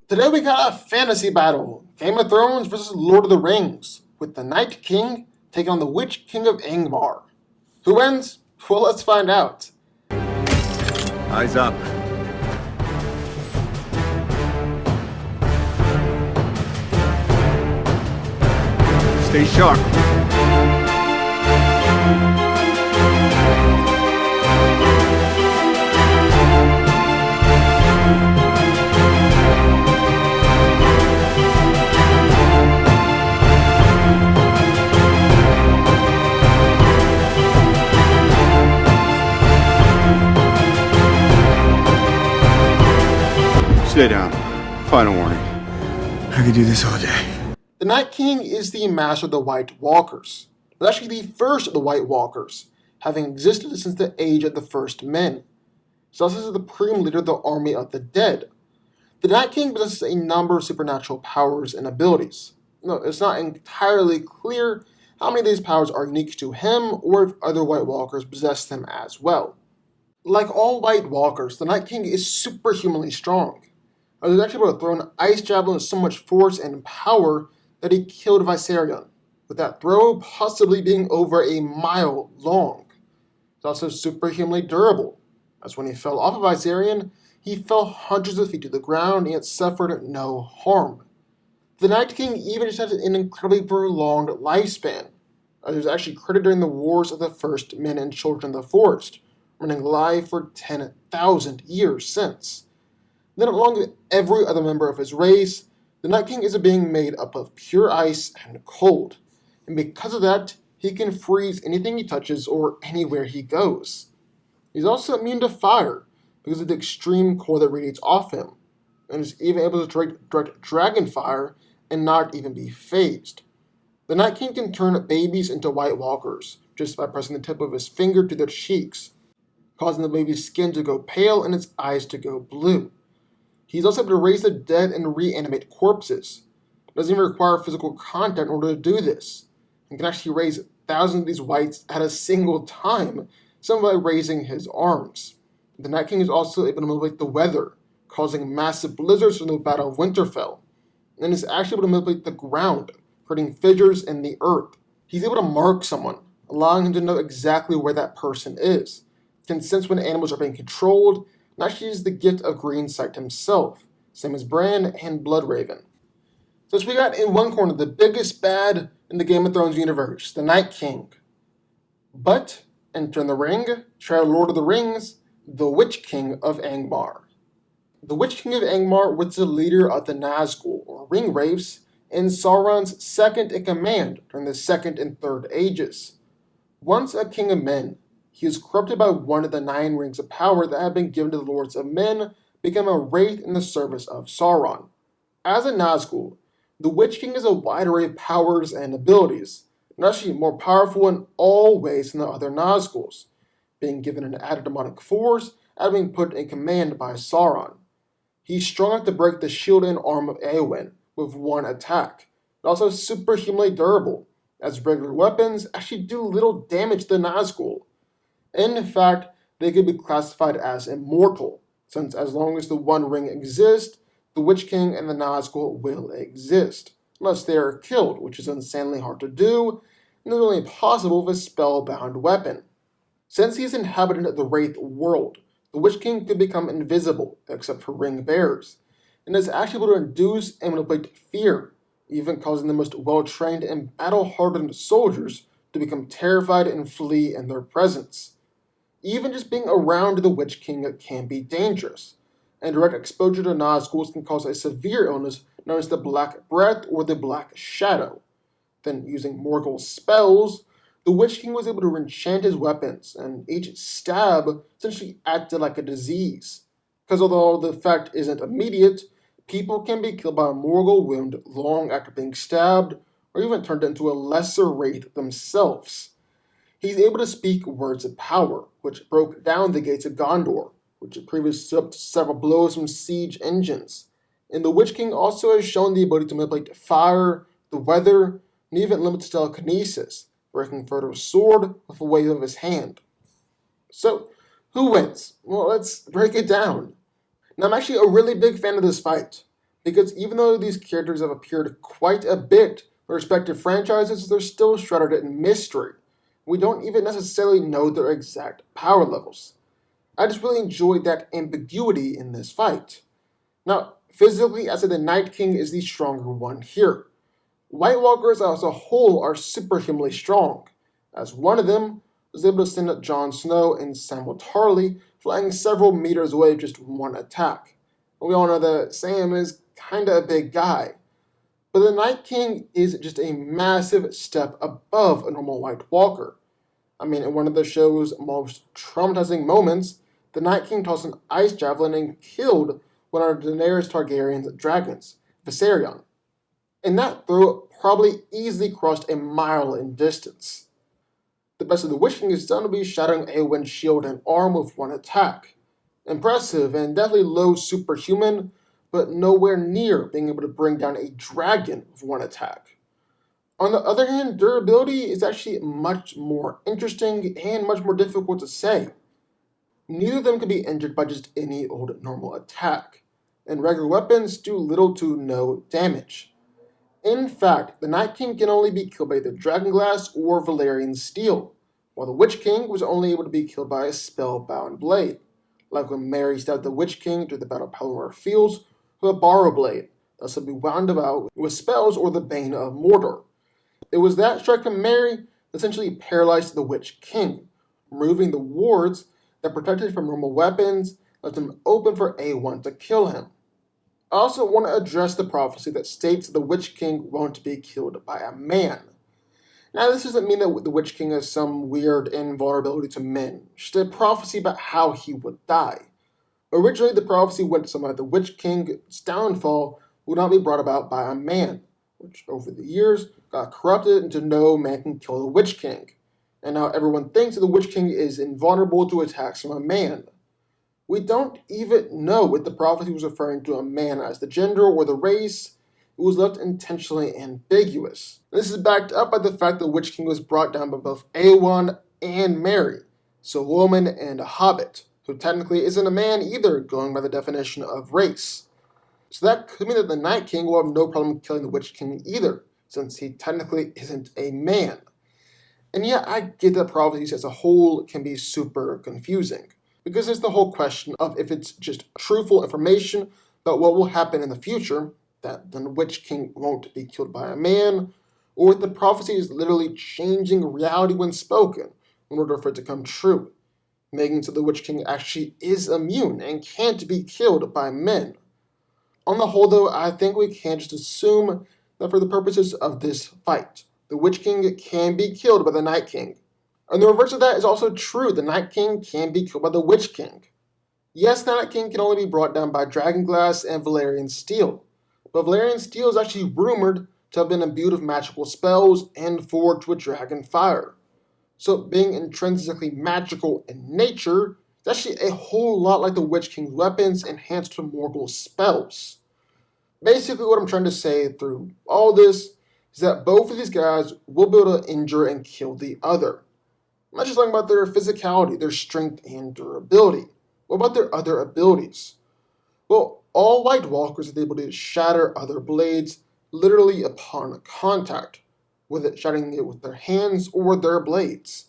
Today we got a fantasy battle, Game of Thrones versus Lord of the Rings, with the Night King taking on the Witch King of Angmar. Who wins? Well, let's find out. Eyes up. Stay sharp. Stay down. Final warning. I could do this all day. The Night King is the master of the White Walkers, but actually the first of the White Walkers, having existed since the age of the First Men. So this is the supreme leader of the Army of the Dead. The Night King possesses a number of supernatural powers and abilities. No, it's not entirely clear how many of these powers are unique to him or if other White Walkers possess them as well. Like all White Walkers, the Night King is superhumanly strong. He was actually able to throw an ice javelin with so much force and power that he killed Viserion, with that throw possibly being over a mile long. He's also superhumanly durable, as when he fell off of Viserion, he fell hundreds of feet to the ground and yet suffered no harm. The Night King even just had an incredibly prolonged lifespan, as he was actually credited during the wars of the First Men and Children of the Forest, running live for 10,000 years since. Then, along with every other member of his race, the Night King is a being made up of pure ice and cold, and because of that, he can freeze anything he touches or anywhere he goes. He's also immune to fire because of the extreme cold that radiates off him, and is even able to direct dragon fire and not even be phased. The Night King can turn babies into White Walkers just by pressing the tip of his finger to their cheeks, causing the baby's skin to go pale and its eyes to go blue. He's also able to raise the dead and reanimate corpses. It doesn't even require physical contact in order to do this, and can actually raise thousands of these wights at a single time, some by raising his arms. The Night King is also able to manipulate the weather, causing massive blizzards from the Battle of Winterfell, and is actually able to manipulate the ground, creating fissures in the earth. He's able to mark someone, allowing him to know exactly where that person is, can sense when animals are being controlled, and actually uses the gift of green sight himself, same as Bran and Bloodraven. So we got in one corner the biggest bad in the Game of Thrones universe, the Night King. But, enter in the ring, try Lord of the Rings, the Witch King of Angmar. The Witch King of Angmar was the leader of the Nazgul, or Ring Wraiths, and Sauron's second in command during the Second and Third Ages. Once a king of men, he was corrupted by one of the 9 rings of power that had been given to the Lords of Men, became a wraith in the service of Sauron. As a Nazgul, the Witch King has a wide array of powers and abilities, and actually more powerful in all ways than the other Nazguls, being given an added demonic force and being put in command by Sauron. He's strong enough to break the shield and arm of Eowyn with one attack, but also superhumanly durable, as regular weapons actually do little damage to the Nazgul. In fact, they could be classified as immortal, since as long as the One Ring exists, the Witch King and the Nazgul will exist, unless they are killed, which is insanely hard to do, and is only possible with a spellbound weapon. Since he is inhabitant of the Wraith world, the Witch King could become invisible, except for ring bearers, and is actually able to induce and manipulate fear, even causing the most well-trained and battle-hardened soldiers to become terrified and flee in their presence. Even just being around the Witch King can be dangerous, and direct exposure to Nazguls can cause a severe illness known as the Black Breath or the Black Shadow. Then, using Morgul's spells, the Witch King was able to enchant his weapons, and each stab essentially acted like a disease. Because although the effect isn't immediate, people can be killed by a Morgul wound long after being stabbed, or even turned into a lesser wraith themselves. He's able to speak words of power, which broke down the gates of Gondor, which had previously stood up to several blows from siege engines. And the Witch King also has shown the ability to manipulate fire, the weather, and even limited telekinesis, breaking Frodo's sword with a wave of his hand. So, who wins? Well, let's break it down. Now, I'm actually a really big fan of this fight, Because even though these characters have appeared quite a bit in their respective franchises, they're still shrouded in mystery. We don't even necessarily know their exact power levels. I just really enjoyed that ambiguity in this fight. Now, physically, I said the Night King is the stronger one here. White Walkers as a whole are superhumanly strong, as one of them was able to send Jon Snow and Samwell Tarly flying several meters away with just one attack. We all know that Sam is kinda a big guy. But the Night King is just a massive step above a normal White Walker. I mean, in one of the show's most traumatizing moments, the Night King tossed an ice javelin and killed one of Daenerys Targaryen's dragons, Viserion. And that throw probably easily crossed a mile in distance. The best of the Witch King is done to be shattering Aowen's shield and arm with one attack. Impressive and definitely low superhuman, but nowhere near being able to bring down a dragon with one attack. On the other hand, durability is actually much more interesting and much more difficult to say. Neither of them can be injured by just any old normal attack, and regular weapons do little to no damage. In fact, the Night King can only be killed by either Dragonglass or Valyrian steel, while the Witch King was only able to be killed by a spellbound blade, like when Merry stabbed the Witch King during the Battle of Pelennor Fields with a borrow blade, thus would be wound about with spells or the Bane of Mordor. It was that strike from Merry that essentially paralyzed the Witch King, removing the wards that protected from normal weapons, left him open for A1 to kill him. I also want to address the prophecy that states the Witch King won't be killed by a man. Now, this doesn't mean that the Witch King has some weird invulnerability to men, just a prophecy about how he would die. Originally, the prophecy went something like the Witch King's downfall would not be brought about by a man, which over the years got corrupted into no man can kill the Witch King. And now everyone thinks that the Witch King is invulnerable to attacks from a man. We don't even know if the prophecy was referring to a man as the gender or the race. It was left intentionally ambiguous. This is backed up by the fact that the Witch King was brought down by both Aegon and Merry, so a woman and a hobbit, who technically isn't a man either, going by the definition of race. So that could mean that the Night King will have no problem killing the Witch King either, since he technically isn't a man. And yeah, I get that prophecies as a whole can be super confusing, because there's the whole question of if it's just truthful information about what will happen in the future, that the Witch King won't be killed by a man, or if the prophecy is literally changing reality when spoken in order for it to come true, making so the Witch King actually is immune and can't be killed by men. On the whole, though, I think we can just assume that for the purposes of this fight, the Witch King can be killed by the Night King. And the reverse of that is also true. The Night King can be killed by the Witch King. Yes, the Night King can only be brought down by Dragonglass and Valyrian steel, but Valyrian steel is actually rumored to have been imbued with magical spells and forged with dragon fire. So being intrinsically magical in nature is actually a whole lot like the Witch King's weapons enhanced with Morgul spells. Basically, what I'm trying to say through all this is that both of these guys will be able to injure and kill the other. I'm not just talking about their physicality, their strength, and durability. What about their other abilities? Well, all White Walkers are able to shatter other blades literally upon contact, with it shattering it with their hands or their blades.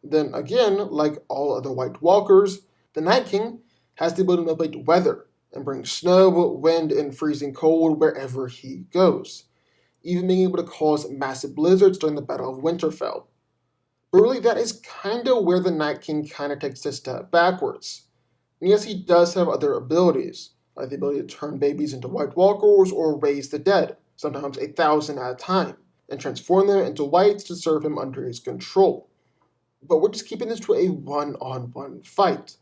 Then again, like all other White Walkers, the Night King has the ability to manipulate weather and bring snow, wind, and freezing cold wherever he goes, even being able to cause massive blizzards during the Battle of Winterfell. But really, that is kinda where the Night King kinda takes a step backwards. And yes, he does have other abilities, like the ability to turn babies into White Walkers or raise the dead, sometimes 1,000 at a time, and transform them into whites to serve him under his control. But we're just keeping this to a one-on-one fight.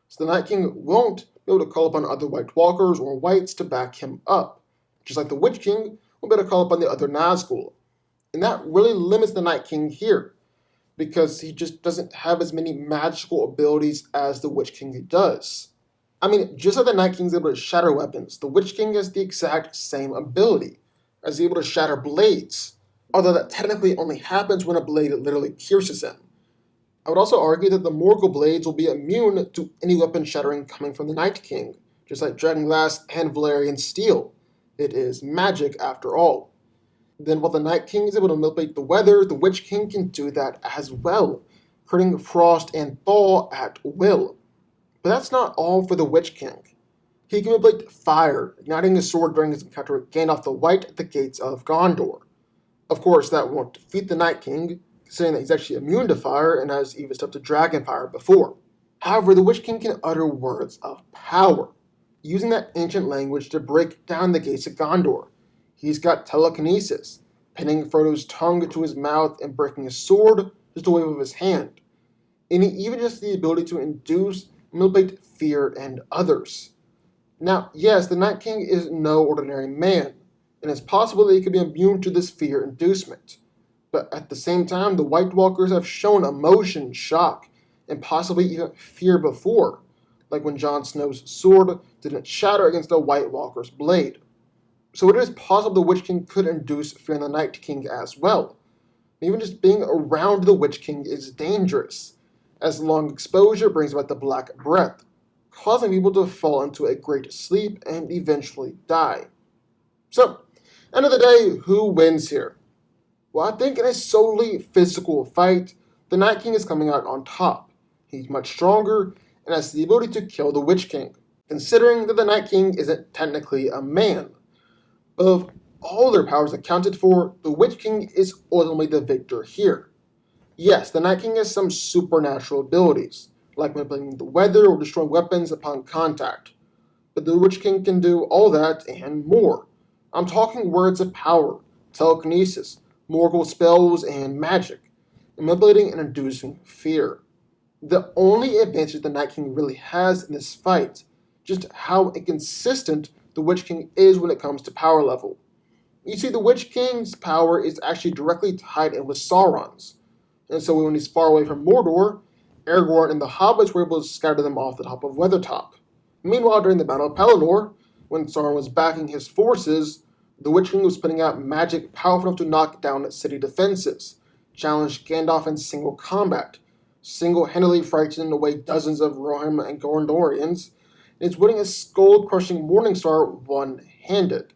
So the Night King won't be able to call upon other White Walkers or whites to back him up, just like the Witch King will be able to call upon the other Nazgul. And that really limits the Night King here, because he just doesn't have as many magical abilities as the Witch King does. I mean, just like the Night King's able to shatter weapons, the Witch King has the exact same ability, as able to shatter blades, although that technically only happens when a blade literally pierces him. I would also argue that the Morgul blades will be immune to any weapon shattering coming from the Night King, just like Dragonglass and Valyrian steel, It is magic after all. Then while the Night King is able to manipulate the weather, the Witch King can do that as well, creating frost and thaw at will. But that's not all for the Witch King. He can manipulate fire, igniting his sword during his encounter with Gandalf the White at the gates of Gondor. Of course, that won't defeat the Night King, considering that he's actually immune to fire and has even stepped to dragon fire before. However, the Witch King can utter words of power, using that ancient language to break down the gates of Gondor. He's got telekinesis, pinning Frodo's tongue to his mouth and breaking his sword just a wave of his hand. And he even has the ability to induce and manipulate fear in others. Now, yes, the Night King is no ordinary man, and it's possible that he could be immune to this fear inducement. But at the same time, the White Walkers have shown emotion, shock, and possibly even fear before, like when Jon Snow's sword didn't shatter against the White Walker's blade. So it is possible the Witch King could induce fear in the Night King as well. Even just being around the Witch King is dangerous, as long exposure brings about the Black Breath, causing people to fall into a great sleep and eventually die. So, end of the day, who wins here? Well, I think in a solely physical fight, the Night King is coming out on top. He's much stronger and has the ability to kill the Witch King, considering that the Night King isn't technically a man. But of all their powers accounted for, the Witch King is ultimately the victor here. Yes, the Night King has some supernatural abilities, like manipulating the weather or destroying weapons upon contact. But the Witch King can do all that and more. I'm talking words of power, telekinesis, mortal spells, and magic, and manipulating and inducing fear. The only advantage the Night King really has in this fight, just how inconsistent the Witch King is when it comes to power level. You see, the Witch King's power is actually directly tied in with Sauron's, and so when he's far away from Mordor, Aragorn and the hobbits were able to scatter them off the top of Weathertop. Meanwhile, during the Battle of Pelennor, when Sauron was backing his forces, the Witch King was putting out magic powerful enough to knock down city defenses, challenge Gandalf in single combat, single-handedly frightening away dozens of Rohirrim and Gondorians, and is winning a skull-crushing Morningstar one-handed.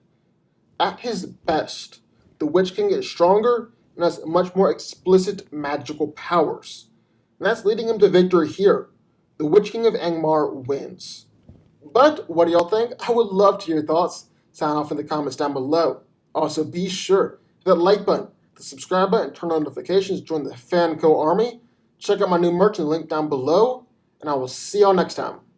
At his best, the Witch King is stronger and has much more explicit magical powers. And that's leading him to victory here. The Witch King of Angmar wins. But what do y'all think? I would love to hear your thoughts. Sound off in the comments down below. Also, be sure to hit that like button, the subscribe button, and turn on notifications to join the FanCo army. Check out my new merch in the link down below, and I will see y'all next time.